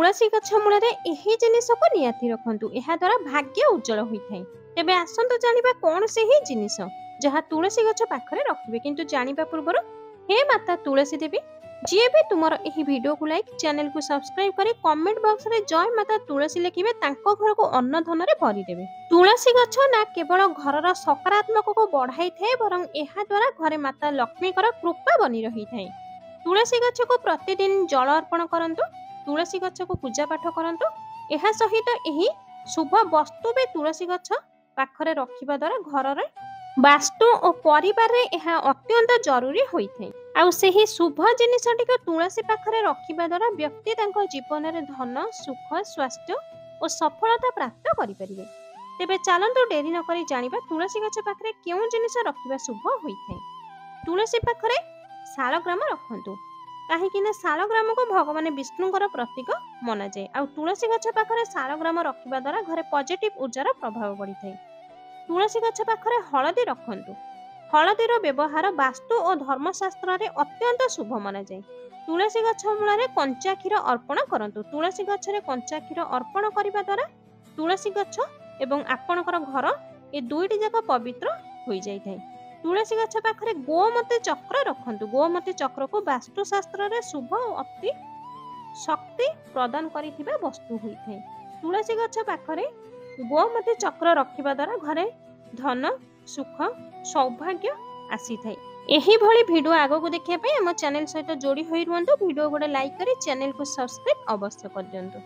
तुलसी गछ मूल यही जिनिस को नियाती रखंतु एहा द्वारा भाग्य उज्जवल होइथाय। तेबे आसंतु जानिबा कोन से ही जिनिस जहा तुलसी गछ पाखरे रखिबे। किंतु जानिबा पूर्वर हे माता तुलसी देवी जी भी तुमर एही वीडियो को लाइक चैनल को सब्सक्राइब करी कमेंट बॉक्स रे जय माता तुलसी लिखिबे तांको घर को अन्न धन रे भरी देबे। तुलसी गछ ना केवल घरर सकारात्मक को बढ़ाई थाए बरं एहा द्वारा घरे माता लक्ष्मी कर कृपा बनी रही थाए। तुलसी गछ को प्रतिदिन जल अर्पण करंतु, तुलसी गछ को पूजा पाठ करंतु। एहा सहित एही शुभ वस्तु भी तुलसी गछ पाखरे रखिबा द्वारा घर वास्तु और परिवार रे एहा अत्यंत जरूरी होइथाय। आउ सेही शुभ जिनिसटी को तुलसी पाखरे रखिबा द्वारा व्यक्ति तांको जीवन रे धन सुख स्वास्थ्य और सफलता प्राप्त करि परिबे। तेबे चलंतु डेरी न करी जानिबा तुलसी गछ पाखरे केउ जिनिस रखिबा शुभ होइथाय। तुलसी पाखरे शालग्राम रखंतु काहेकि ना शालग्राम को भगवान विष्णुଙ୍କର प्रतीक मना जाए। आ तुलसी गछ पाखरे शालग्राम रखिबा द्वारा घरे पॉजिटिव ऊर्जार प्रभाव पड़िଥାଏ। तुलसी गछ पाखरे हळदी रखंतु। हळदीर व्यवहार वास्तु और धर्मशास्त्र रे अत्यंत शुभ मना जाए। तुलसी गछ मूल कंचा क्षीर अर्पण करंतु। तुलसी गछ रे कंचा क्षीर अर्पण करिबा द्वारा तुलसी गछ एवं आपणकर घर ए दुईटी जाक पवित्र होई जाइଥାଏ। तुलसी गछ पाखरे गोमती चक्र रखंतु। गोमती चक्र को वास्तुशास्त्र रे शुभ अति शक्ति प्रदान करिथिबा वस्तु होइଥାଏ। तुलसी गछ पाखरे गोमती चक्र रखिबा द्वारा घरे धन सुख सौभाग्य आसी थाए। एही भली वीडियो आगो को देखिया पे हम चैनल सहित जोड़ी होई रुहंतु। वीडियो गोटे लाइक करी चैनल को सब्सक्राइब अवश्य कर दियंतु।